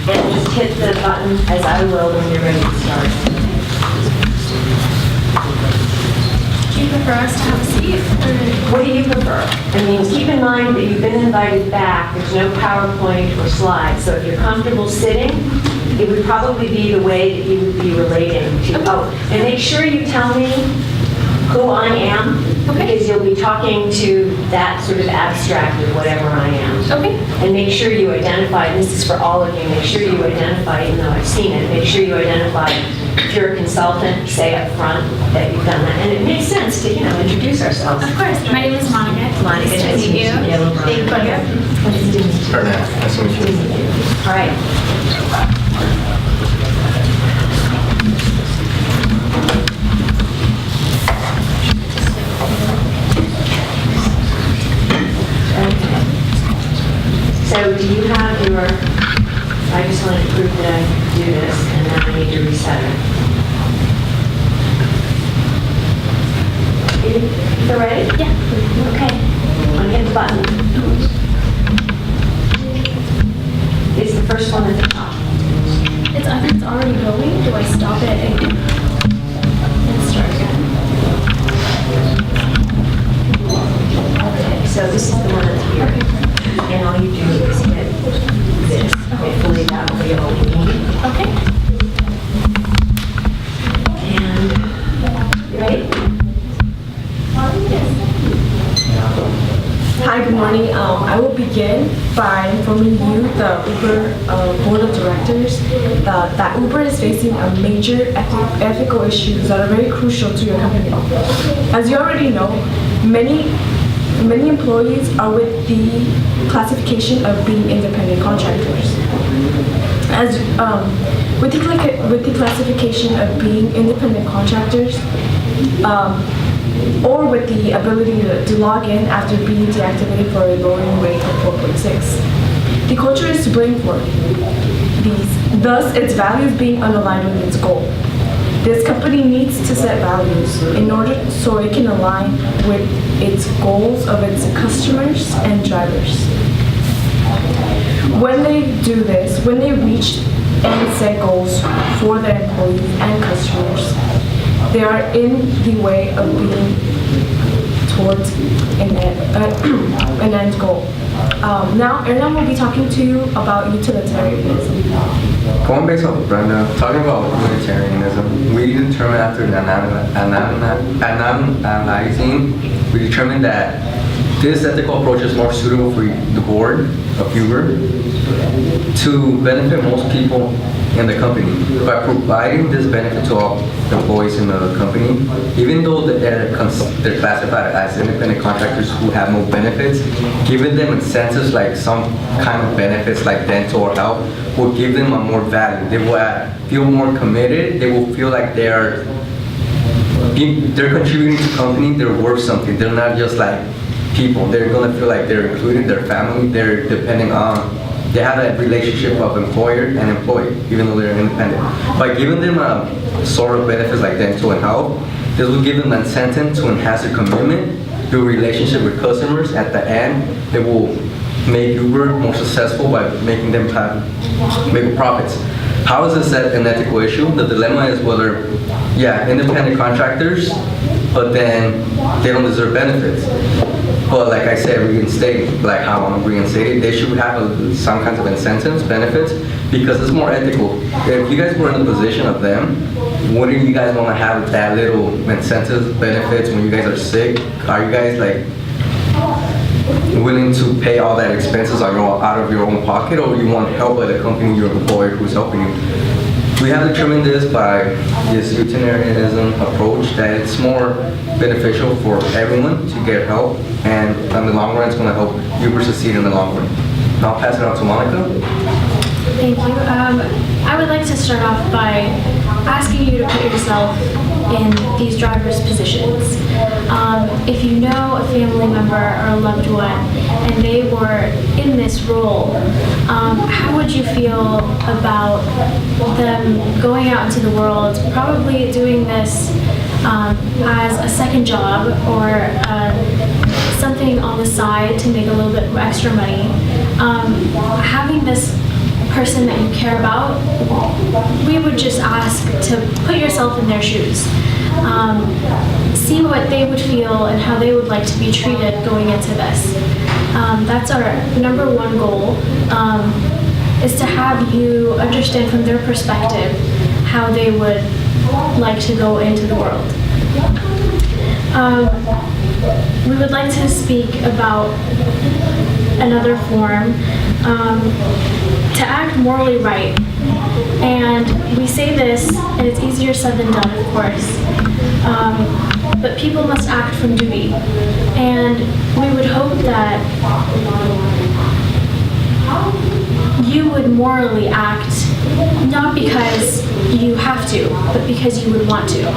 and just hit the button as I will when you're ready to start. Do you prefer us to have a seat? Or? What do you prefer? I mean, keep in mind that you've been invited back. There's no PowerPoint or slides, so if you're comfortable sitting, it would probably be the way that you would be relating to. Oh, and make sure you tell me who I am, because you'll be talking to that sort of abstract of whatever I am. Okay. And make sure you identify, and this is for all of you, make sure you identify, even though I've seen it, make sure you identify if you're a consultant, say up front that you've done that. And it makes sense to, introduce ourselves. Of course. My name is Monica. Monica, Nice to meet you. Thank you. Hernan, nice to meet you. All right. So do you have your, I just want to prove that I can do this, and then I need to reset it. You ready? Yeah. Okay. I'm going to hit the button. It's the first one at the top. I think it's already going. Do I stop it and start again? Okay, so this is the one that's here. And all you do is hit this. Hopefully that will be all we need. Okay. And, you ready? Hi, good morning. I will begin by informing you, the Uber Board of Directors, that Uber is facing a major ethical issues that are very crucial to your company. As you already know, many employees are with the classification of being independent contractors. As with the classification of being independent contractors, or with the ability to log in after being deactivated for a lowering rate of 4.6. The culture is to blame for these, thus its values being unaligned with its goal. This company needs to set values in order so it can align with its goals of its customers and drivers. When they do this, when they reach and set goals for their employees and customers, they are in the way of being towards an end goal. Now, Erna will be talking to you about utilitarianism. Going based off of Brenda, talking about utilitarianism, we determined after analyzing, we determined that this ethical approach is more suitable for the board of Uber to benefit most people in the company by providing this benefit to all employees in the company, even though they're classified as independent contractors who have no benefits. Giving them incentives like some kind of benefits like dental or health will give them a more value. They will feel more committed. They will feel like they're contributing to the company. They're worth something. They're not just like people. They're gonna feel like they're included, their family. They're depending on. They have a relationship of employer and employee, even though they're independent. By giving them a sort of benefits like dental and health, this will give them an incentive to enhance their commitment, their relationship with customers. At the end, it will make Uber more successful by making them make profits. How is this an ethical issue? The dilemma is whether, independent contractors, but then they don't deserve benefits. But like I said, reinstated, like how I'm reinstated, they should have some kinds of incentives, benefits, because it's more ethical. If you guys were in the position of them, wouldn't you guys want to have that little incentives, benefits when you guys are sick? Are you guys like willing to pay all that expenses out of your own pocket, or you want help by the company, your employer who's helping you? We have determined this by this utilitarianism approach that it's more beneficial for everyone to get help, and in the long run, it's going to help Uber succeed in the long run. I'll pass it on to Monica. Thank you. I would like to start off by asking you to put yourself in these drivers' positions. If you know a family member or a loved one and they were in this role, how would you feel about them going out into the world, probably doing this as a second job or something on the side to make a little bit extra money, having this person that you care about, we would just ask to put yourself in their shoes. See what they would feel and how they would like to be treated going into this. That's our number one goal, is to have you understand from their perspective how they would like to go into the world. We would like to speak about another form, to act morally right. And we say this, and it's easier said than done, of course, but people must act from duty. And we would hope that you would morally act, not because you have to, but because you would want to.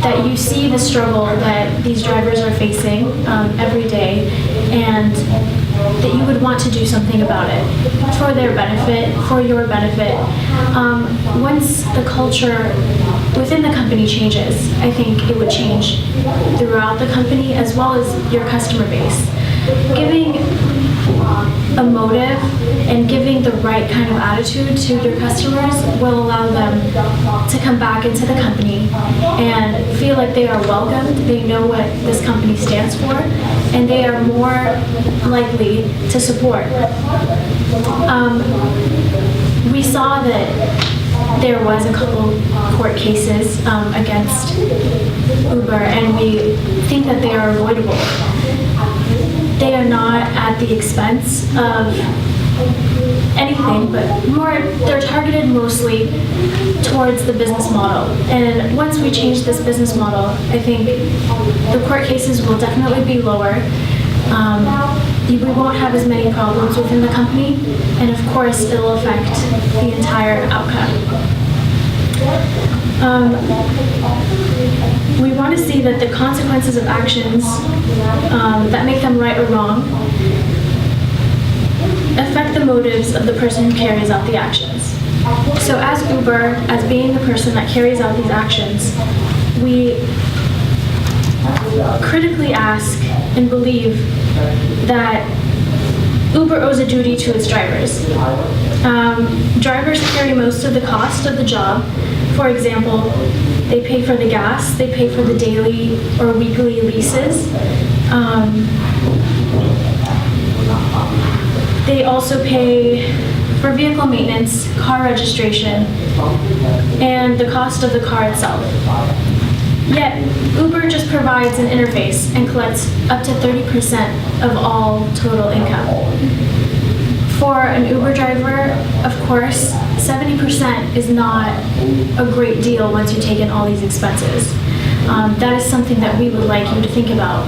That you see the struggle that these drivers are facing every day, and that you would want to do something about it for their benefit, for your benefit. Once the culture within the company changes, I think it would change throughout the company as well as your customer base. Giving a motive and giving the right kind of attitude to your customers will allow them to come back into the company and feel like they are welcomed, they know what this company stands for, and they are more likely to support. We saw that there was a couple court cases against Uber, and we think that they are avoidable. They are not at the expense of anything, but they're targeted mostly towards the business model. And once we change this business model, I think the court cases will definitely be lower. We won't have as many problems within the company, and of course, it'll affect the entire outcome. We want to see that the consequences of actions that make them right or wrong affect the motives of the person who carries out the actions. So as Uber, as being the person that carries out these actions, we critically ask and believe that Uber owes a duty to its drivers. Drivers carry most of the cost of the job. For example, they pay for the gas, they pay for the daily or weekly leases. They also pay for vehicle maintenance, car registration, and the cost of the car itself. Yet, Uber just provides an interface and collects up to 30% of all total income. For an Uber driver, of course, 70% is not a great deal once you take in all these expenses. That is something that we would like you to think about.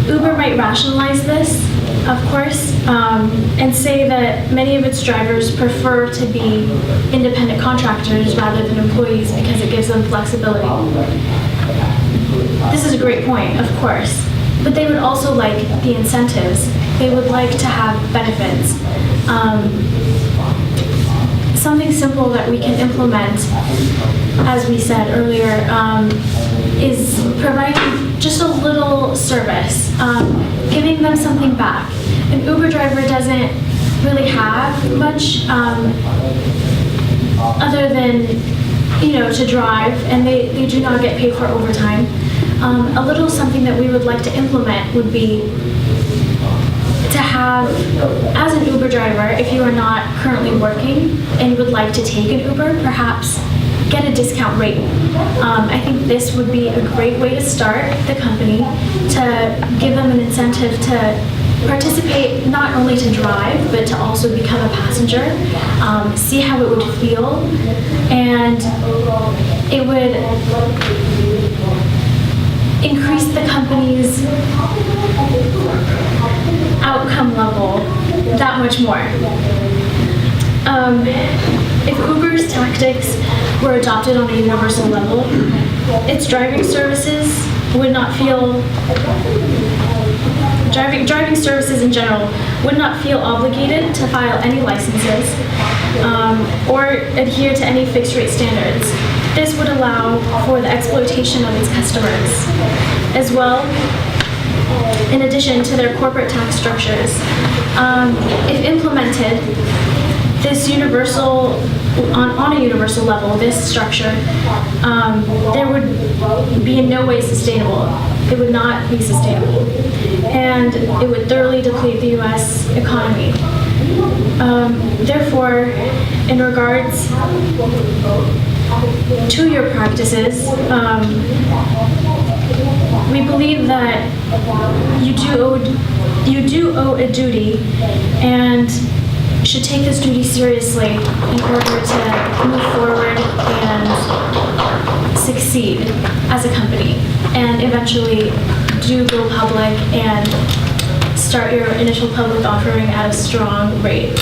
Uber might rationalize this, of course, and say that many of its drivers prefer to be independent contractors rather than employees because it gives them flexibility. This is a great point, of course, but they would also like the incentives. They would like to have benefits. Something simple that we can implement, as we said earlier, is providing just a little service, giving them something back. An Uber driver doesn't really have much other than, to drive, and they do not get paid for overtime. A little something that we would like to implement would be to have, as an Uber driver, if you are not currently working and you would like to take an Uber, perhaps get a discount rate. I think this would be a great way to start the company, to give them an incentive to participate, not only to drive, but to also become a passenger, see how it would feel, and it would increase the company's outcome level that much more. If Uber's tactics were adopted on a universal level, its driving services in general would not feel obligated to file any licenses or adhere to any fixed rate standards. This would allow for the exploitation of its customers, as well, in addition to their corporate tax structures. If implemented, this universal, on a universal level, this structure, there would be in no way sustainable. It would not be sustainable. And it would thoroughly deplete the U.S. economy. Therefore, in regards to your practices, we believe that you do owe a duty and should take this duty seriously in order to move forward and succeed as a company and eventually do go public and start your initial public offering at a strong rate.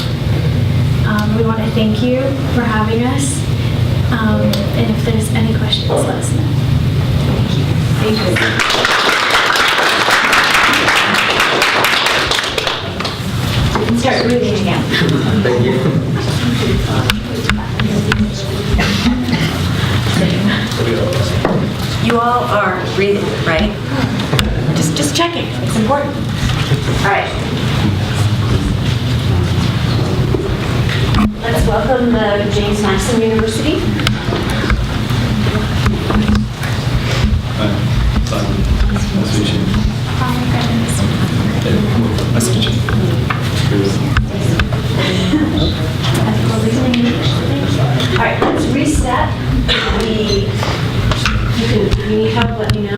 We want to thank you for having us, and if there's any questions, let us know. Thank you. You can start breathing again. Thank you. You all are breathing, right? Just checking. It's important. All right. Let's welcome the James Madison University. Nice to meet you.